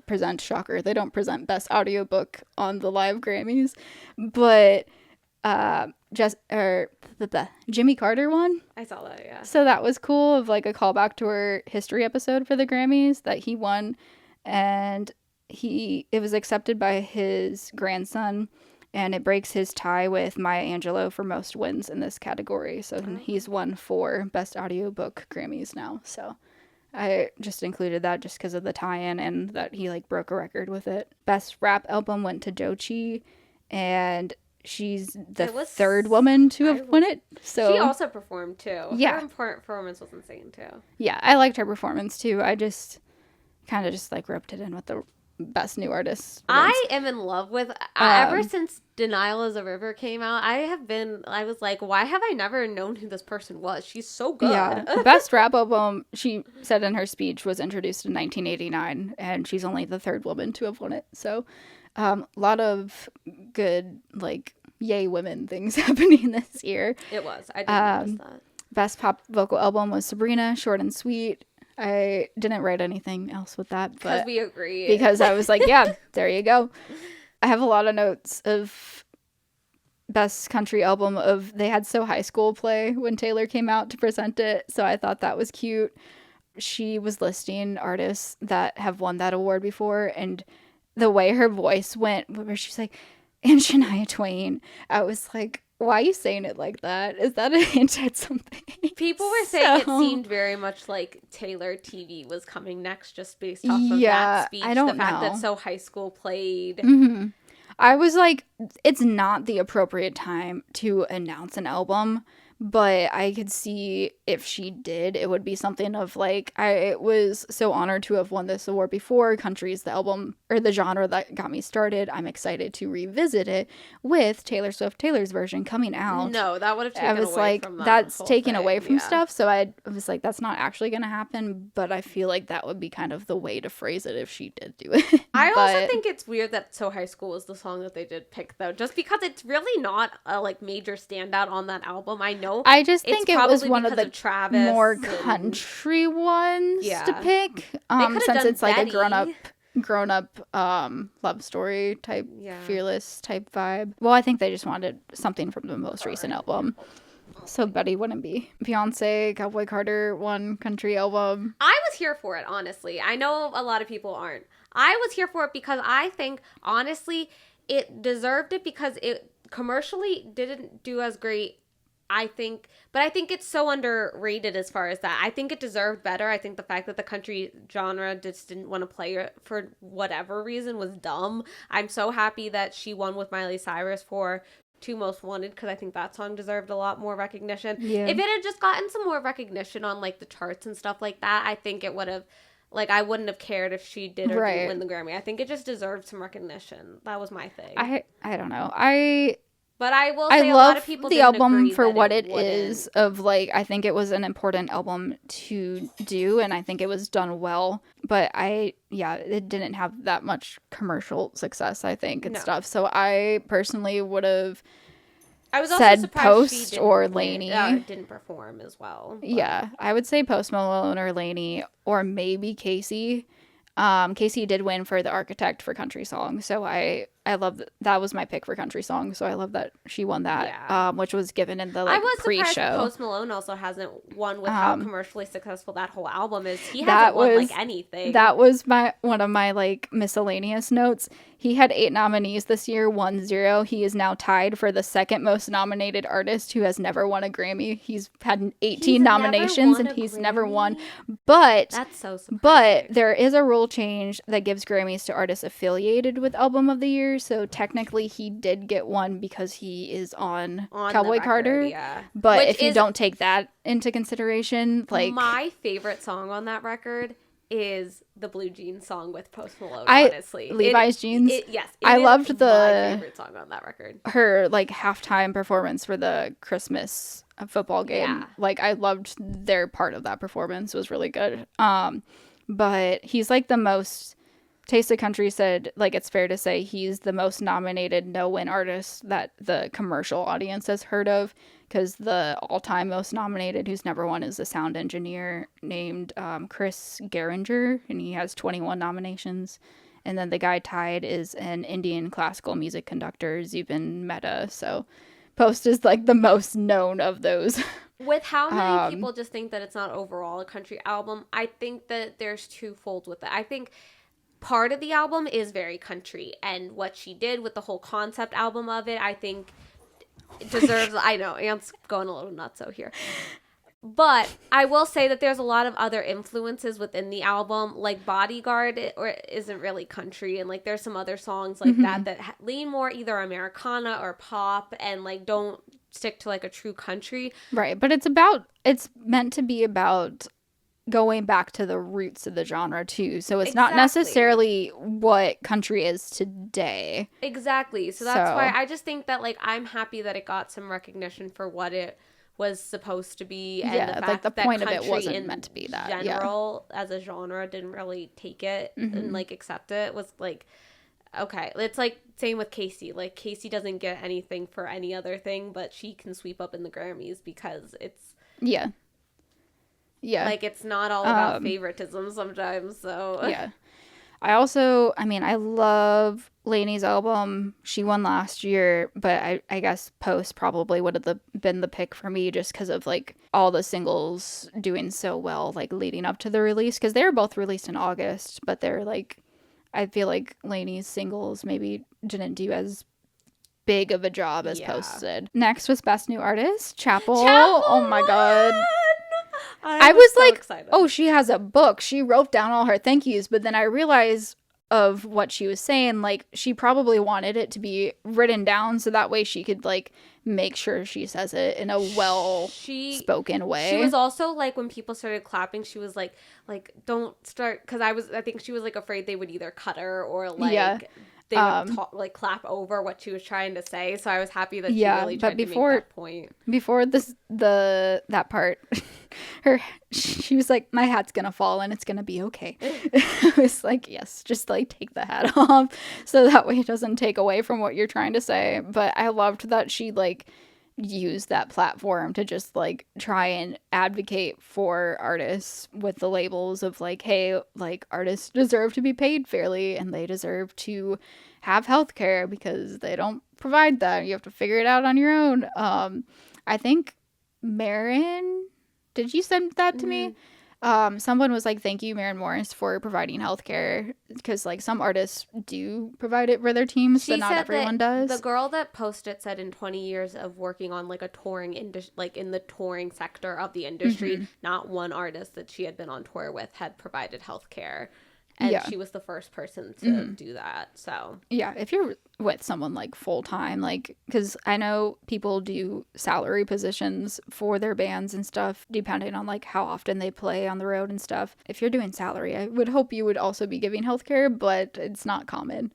present, shocker, they don't present best audiobook on the live Grammys, but Jimmy Carter won. I saw that, yeah. So that was cool, of like a callback to her history episode for the Grammys, that he won, and it was accepted by his grandson, and it breaks his tie with Maya Angelou for most wins in this category. So he's won 4 best audiobook Grammys now. So I just included that just because of the tie-in and that he like broke a record with it. Best rap album went to Doechii, and she's the third woman to have won it. So she also performed too. Yeah. Her performance was insane too. Yeah, I liked her performance too. I just kind of just like roped it in with the best new artist. I am in love with ever since Denial is a River came out. I was like, why have I never known who this person was? She's so good. Yeah. Best rap album, she said in her speech, was introduced in 1989, and she's only the third woman to have won it. So a lot of good like yay women things happening this year. It was. I didn't notice that. Best pop vocal album was Sabrina, Short and Sweet. I didn't write anything else with that, but because we agree. Because I was like, yeah, there you go. I have a lot of notes of best country album of, they had So High School play when Taylor came out to present it, so I thought that was cute. She was listing artists that have won that award before, and the way her voice went, where she's like, and Shania Twain, I was like, why are you saying it like that? Is that a hint at something? People were saying it seemed very much like Taylor TV was coming next, just based off of that speech. I don't know. The fact that So High School played. Mm-hmm. I was like, it's not the appropriate time to announce an album, but I could see if she did, it would be something of like, I was so honored to have won this award before. Country's the album or the genre that got me started. I'm excited to revisit it with Taylor Swift, Taylor's version coming out. No, that would have taken I was away like, from that that's whole taken thing. away from stuff. So I was like, that's not actually going to happen, but I feel like that would be kind of the way to phrase it if she did do it. I also think it's weird that So High School was the song that they did pick, though, just because it's really not a like major standout on that album. I know. I just think it was one of the Travis more country ones to pick. Since it's like Betty. a grown up love story type, fearless type vibe. Well, I think they just wanted something from the most recent album. So Betty wouldn't be. Beyonce, Cowboy Carter won country album. I was here for it, honestly. I know a lot of people aren't. I was here for it because I think, honestly, it deserved it because it commercially didn't do as great, I think. But I think it's so underrated as far as that. I think it deserved better. I think the fact that the country genre just didn't want to play it for whatever reason was dumb. I'm so happy that she won with Miley Cyrus for Two Most Wanted, because I think that song deserved a lot more recognition. Yeah. If it had just gotten some more recognition on like the charts and stuff like that, I think it would have, like, I wouldn't have cared if she did or didn't win the Grammy. I think it just deserved some recognition. That was my thing. I don't know. But I will say I a love lot of people the album for what it is. Of like, I think it was an important album to do, and I think it was done well. But it didn't have that much commercial success, I think, and stuff. So I personally would have said Post or Lainey. Didn't perform as well. But. Yeah, I would say Post Malone or Lainey, or maybe Casey. Casey did win for The Architect for country song, so I I love that was my pick for country song, so I love that she won that, Yeah. which was given in the I like was surprised that pre-show. Post Malone also hasn't won with how Um, commercially successful that whole album is. He hasn't that won like was anything. that was my one of my like miscellaneous notes. He had 8 nominees this year, won 0. He is now tied for the second most nominated artist who has never won a Grammy. He's had He's 18 never nominations won and a he's never won. Grammy? But That's so But surprising. there is a rule change that gives Grammys to artists affiliated with Album of the Year. So technically, he did get one because he is on On the Cowboy record, Carter. yeah. But Which if you is don't take that into consideration, like my favorite song on that record is the Blue Jeans song with Post Malone, I honestly. Levi's jeans. Yes, I is loved my favorite song on that record. her like halftime performance for the Christmas football game. Yeah. Like I loved their part of that performance. It was really good. But he's like the most Taste of Country said like it's fair to say he's the most nominated no-win artist that the commercial audience has heard of, because the all-time most nominated who's never won is a sound engineer named Chris Geringer, and he has 21 nominations. And then the guy tied is an Indian classical music conductor, Zubin Mehta. So Post is like the most known of those. With how many people just think that it's not overall a country album, I think that there's twofold with it. I think part of the album is very country, and what she did with the whole concept album of it, I think deserves. I know Ant's going a little nuts out here. But I will say that there's a lot of other influences within the album, like Bodyguard or isn't really country, and like there's some other songs like that lean more either Americana or pop, and like don't stick to like a true country. Right, but it's meant to be about going back to the roots of the genre too. So it's not necessarily what country is today. Exactly. So that's why I just think that like I'm happy that it got some recognition for what it was supposed to be, and the fact like the that point of it country wasn't in meant to be that. general as a genre didn't really take it and like accept it was like okay. It's like same with Casey. Like Casey doesn't get anything for any other thing, but she can sweep up in the Grammys because it's yeah. Like it's not all about favoritism sometimes. So yeah. I love Lainey's album. She won last year, but I guess Post probably would have been the pick for me just because of like all the singles doing so well, like leading up to the release, because they were both released in August, but they're like, I feel like Lainey's singles maybe didn't do as big of a job as Post did. Next was Best New Artist, Chapel. Oh my God. I was so like, excited. Oh, she has a book. She wrote down all her thank yous, but then I realized of what she was saying, like she probably wanted it to be written down so that way she could like make sure she says it in a spoken way. She was also like when people started clapping, she was like don't start, because I think she was like afraid they would either cut her or like they would clap over what she was trying to say. So I was happy that she really tried to make that point. Before that part, she was like, my hat's gonna fall and it's gonna be okay. I was like, yes, just like take the hat off so that way it doesn't take away from what you're trying to say. But I loved that she like used that platform to just like try and advocate for artists with the labels of like, hey, like artists deserve to be paid fairly and they deserve to have healthcare because they don't provide that. You have to figure it out on your own. I think Marin, did you send that to me? Someone was like, thank you, Maren Morris, for providing healthcare, because like some artists do provide it for their teams, but not everyone does. The girl that posted said in 20 years of working on like a touring industry, like in the touring sector of the industry, not one artist that she had been on tour with had provided healthcare. And she was the first person to do that. So yeah, if you're with someone like full time, like, because I know people do salary positions for their bands and stuff, depending on like how often they play on the road and stuff. If you're doing salary, I would hope you would also be giving healthcare, but it's not common.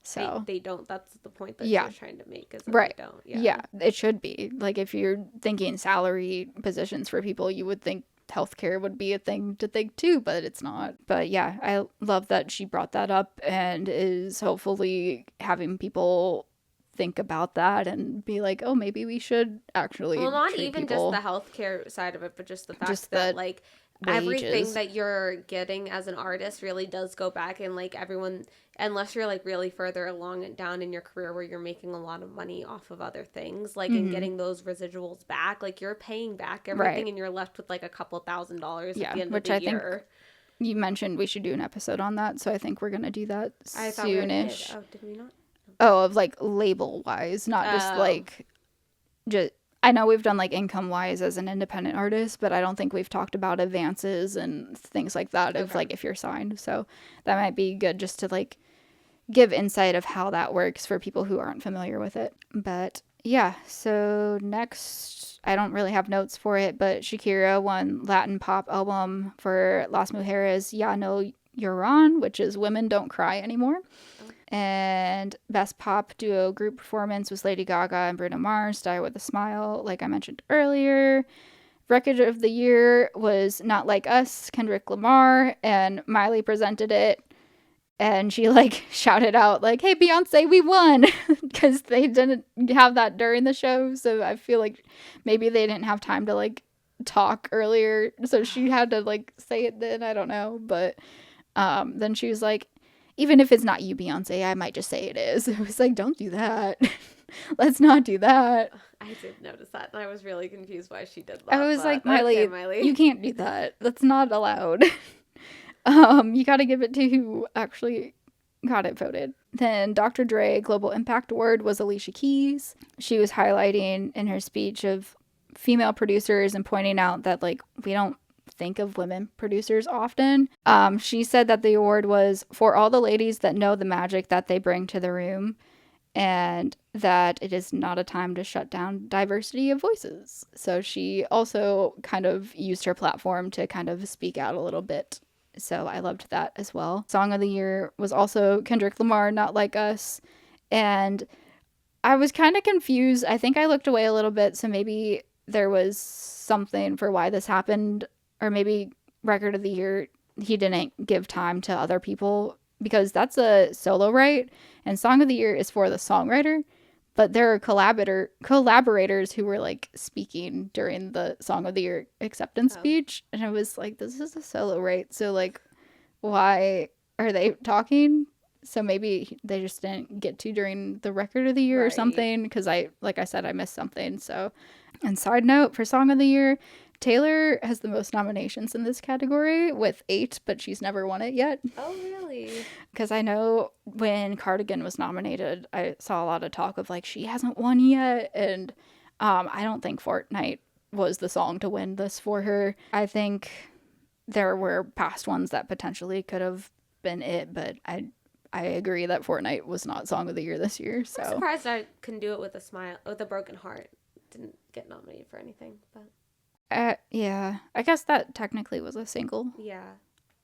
So they don't. That's the point that she was trying to make. Is that right? They don't. Yeah, it should be like if you're thinking salary positions for people, you would think healthcare would be a thing to think too, but it's not. But yeah, I love that she brought that up and is hopefully having people think about that and be like, oh, maybe we should actually not even people. Just the healthcare side of it, but just the fact that like everything wages. that you're getting as an artist really does go back, and like everyone, unless you're like really further along and down in your career where you're making a lot of money off of other things, like and Mm-hmm. getting those residuals back, like you're paying back everything Right. and you're left with like a couple $1,000s at Yeah, the end of which the I think year. you mentioned we should do an episode on that, so I think we're gonna do that I thought we already did. soonish. Oh, did we not? Oh, of like label wise, not just Oh, like just. I know we've done like income wise as an independent artist, but I don't think we've talked about advances and things like that of okay. like if you're signed. So that might be good just to like give insight of how that works for people who aren't familiar with it. But yeah, so next, I don't really have notes for it, but Shakira won Latin pop album for Las Mujeres Ya No Lloran, which is Women Don't Cry Anymore. Oh. And best pop duo group performance was Lady Gaga and Bruno Mars, Die With a Smile, like I mentioned earlier. Record of the year was Not Like Us, Kendrick Lamar, and Miley presented it. And she like shouted out like, "Hey Beyonce, we won!" Because they didn't have that during the show, so I feel like maybe they didn't have time to like talk earlier, so she had to like say it then. I don't know, but then she was like, even if it's not you, Beyonce, I might just say it is. It was like, don't do that. Let's not do that. I did notice that, and I was really confused why she did that. I was like, okay, Miley, you can't do that. That's not allowed. You got to give it to who actually got it voted. Then Dr. Dre Global Impact Award was Alicia Keys. She was highlighting in her speech of female producers and pointing out that like we don't think of women producers often. She said that the award was for all the ladies that know the magic that they bring to the room, and that it is not a time to shut down diversity of voices. So she also kind of used her platform to kind of speak out a little bit. So I loved that as well. Song of the year was also Kendrick Lamar, Not Like Us. And I was kind of confused. I think I looked away a little bit, so maybe there was something for why this happened, or maybe record of the year he didn't give time to other people, because that's a solo right, and song of the year is for the songwriter, but there are collaborators who were like speaking during the song of the year acceptance speech, and I was like, this is a solo right, so like why are they talking? So maybe they just didn't get to during the record of the year or something, because like I said, I missed something. So, and side note for song of the year, Taylor has the most nominations in this category with 8, but she's never won it yet. Oh, really? Because I know when Cardigan was nominated, I saw a lot of talk of like, she hasn't won yet. And I don't think Fortnite was the song to win this for her. I think there were past ones that potentially could have been it, but I agree that Fortnite was not song of the year this year. So I'm surprised I can do it with a smile, with a broken heart. Didn't get nominated for anything, but yeah, I guess that technically was a single. yeah.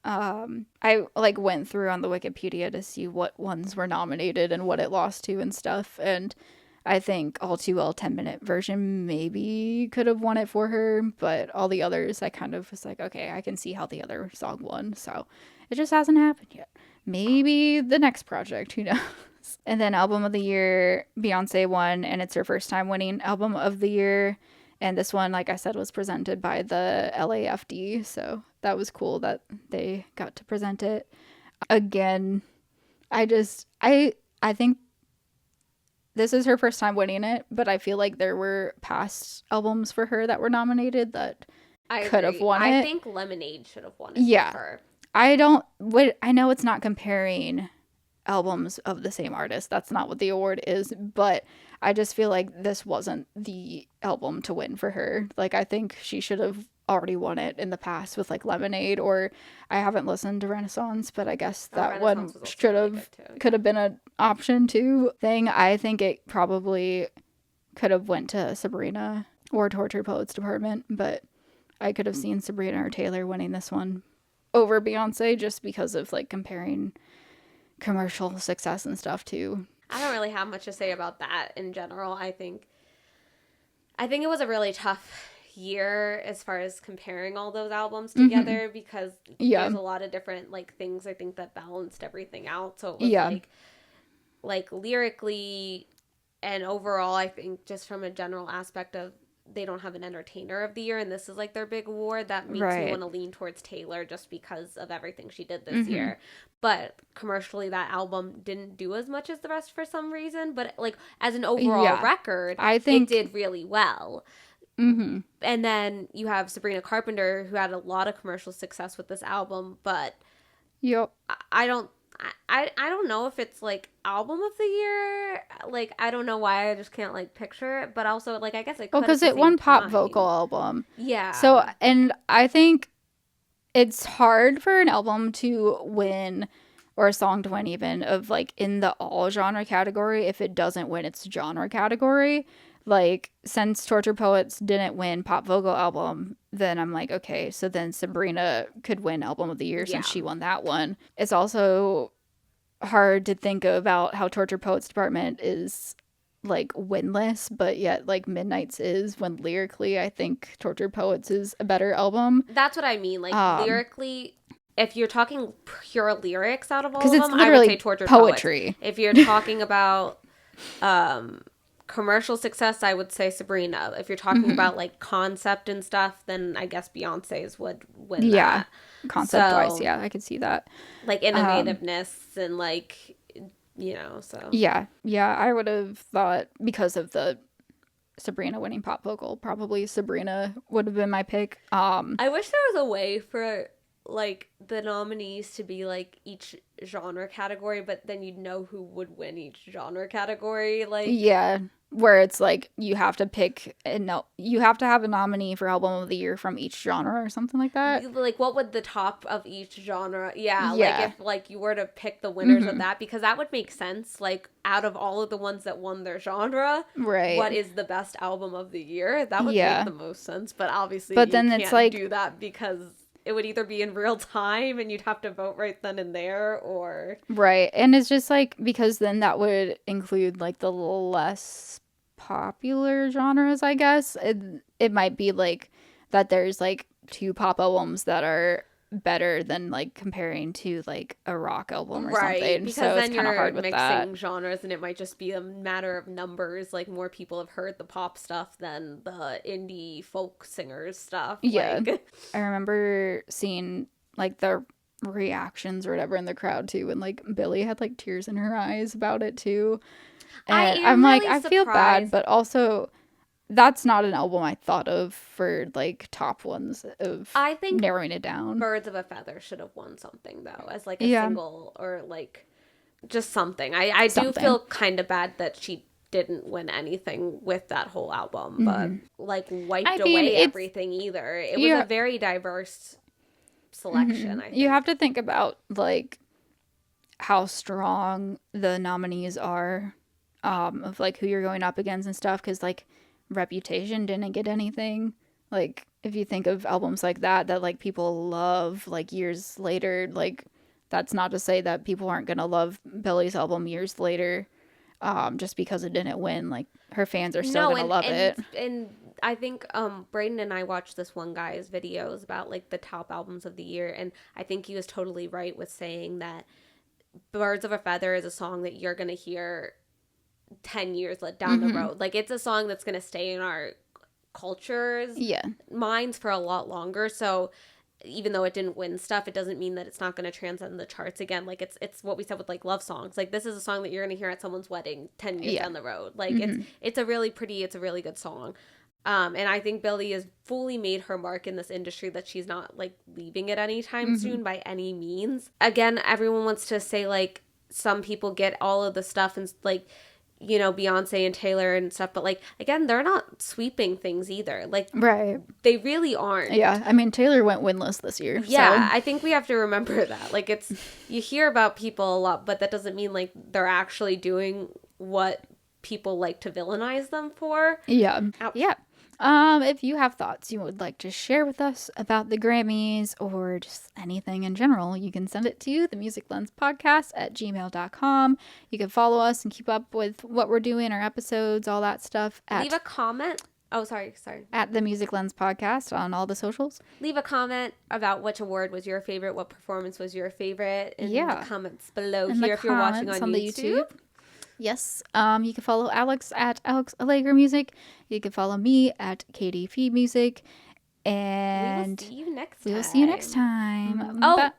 I like went through on the Wikipedia to see what ones were nominated and what it lost to and stuff, and I think All Too Well 10-minute version maybe could have won it for her, but all the others I kind of was like, okay, I can see how the other song won, so it just hasn't happened yet. Maybe the next project, who knows? And then album of the year, Beyonce won, and it's her first time winning album of the year. And this one, like I said, was presented by the LAFD, so that was cool that they got to present it. Again, I think this is her first time winning it, but I feel like there were past albums for her that were nominated that could have won it. I think Lemonade should have won it for her. I know it's not comparing albums of the same artist. That's not what the award is, but I just feel like this wasn't the album to win for her. Like, I think she should have already won it in the past with like Lemonade, or I haven't listened to Renaissance, but I guess that one should have could have been an option too. I think it probably could have went to Sabrina or Tortured Poets Department, but I could have seen Sabrina or Taylor winning this one over Beyonce just because of like comparing commercial success and stuff too. I don't really have much to say about that in general. I think it was a really tough year as far as comparing all those albums together, because there's a lot of different like things I think that balanced everything out. So it was like lyrically and overall, I think just from a general aspect of they don't have an entertainer of the year, and this is like their big award, that makes me Right. want to lean towards Taylor just because of everything she did this year. But commercially, that album didn't do as much as the rest for some reason. But like as an overall Yeah. record, I think it did really well. Mm-hmm. And then you have Sabrina Carpenter, who had a lot of commercial success with this album, but Yep. I don't know if it's like album of the year. Like I don't know why I just can't like picture it, but also like I guess it could Well, because at the it won same pop time. vocal album. Yeah. So, and I think it's hard for an album to win, or a song to win even, of like in the all genre category if it doesn't win its genre category. Like, since Torture Poets didn't win pop vocal album, then I'm like, okay, so then Sabrina could win album of the year since she won that one. It's also hard to think about how Torture Poets Department is like winless, but yet like Midnight's is, when lyrically I think Torture Poets is a better album. That's what I mean. Like lyrically, if you're talking pure lyrics out of all of because them, it's literally I would say Torture poetry. Poets. If you're talking about commercial success, I would say Sabrina. If you're talking about like concept and stuff, then I guess Beyonce's would win that. Concept wise, yeah, I could see that. Like innovativeness and like, so. Yeah, I would have thought, because of the Sabrina winning pop vocal, probably Sabrina would have been my pick. I wish there was a way for like the nominees to be like each genre category, but then you'd know who would win each genre category. Like, yeah, where it's like you have to pick, and no, you have to have a nominee for album of the year from each genre or something like that. Like, what would the top of each genre? Yeah. Yeah. Like if like you were to pick the winners of that, because that would make sense. Like out of all of the ones that won their genre, right? What is the best album of the year? That would make the most sense. But obviously, but then you it's can't like do that because it would either be in real time and you'd have to vote right then and there, or right. And it's just like, because then that would include like the less popular genres, I guess. It might be like that there's like two pop albums that are better than like comparing to like a rock album or something. Because so then it's kind of hard with mixing that. genres, and it might just be a matter of numbers. Like more people have heard the pop stuff than the indie folk singers stuff. Yeah. Like, I remember seeing like the reactions or whatever in the crowd too, and like Billie had like tears in her eyes about it too. And I'm like, really I feel bad, but also that's not an album I thought of for like top ones of I think narrowing it down. Birds of a Feather should have won something though, as like a single, or like just something. I do feel kind of bad that she didn't win anything with that whole album, but like wiped away everything either. It was a very diverse selection. I think you have to think about like how strong the nominees are, of like who you're going up against and stuff, because like Reputation didn't get anything. Like if you think of albums like that like people love like years later, like that's not to say that people aren't gonna love Billie's album years later, just because it didn't win. Like her fans are still gonna love it. And I think Brayden and I watched this one guy's videos about like the top albums of the year, and I think he was totally right with saying that Birds of a Feather is a song that you're gonna hear 10 years down the road. Like it's a song that's gonna stay in our cultures minds for a lot longer. So even though it didn't win stuff, it doesn't mean that it's not going to transcend the charts again. Like it's what we said with like love songs. Like this is a song that you're going to hear at someone's wedding 10 years down the road. Like it's a really pretty, it's a really good song. And I think Billie has fully made her mark in this industry, that she's not like leaving it anytime soon by any means. Again, everyone wants to say like some people get all of the stuff and like, you know, Beyonce and Taylor and stuff, but like again, they're not sweeping things either. Like they really aren't. Yeah, I mean Taylor went winless this year. Yeah, so I think we have to remember that. Like it's, you hear about people a lot, but that doesn't mean like they're actually doing what people like to villainize them for. Yeah. Ouch. Yeah. If you have thoughts you would like to share with us about the Grammys or just anything in general, you can send it to themusiclenspodcast@gmail.com. You can follow us and keep up with what we're doing, our episodes, all that stuff. Leave a comment. Oh, sorry. At the Music Lens Podcast on all the socials. Leave a comment about which award was your favorite, what performance was your favorite in the comments below here if you're watching on YouTube. Yes. You can follow Alex at Alex Allegra Music. You can follow me at Katie Fee Music. And We will see you next time. Oh,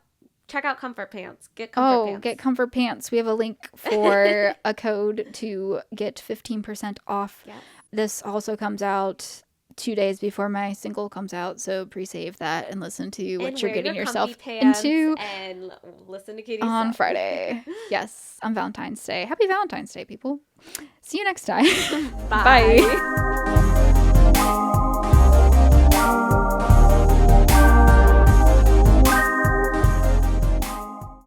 check out Comfort Pants. Get Comfort Pants. Get Comfort Pants. We have a link for a code to get 15% off. Yep. This also comes out 2 days before my single comes out, so pre-save that and listen to what you're getting yourself into. And listen to Katie's on song. Friday. Yes, on Valentine's Day. Happy Valentine's Day, people. See you next time. Bye.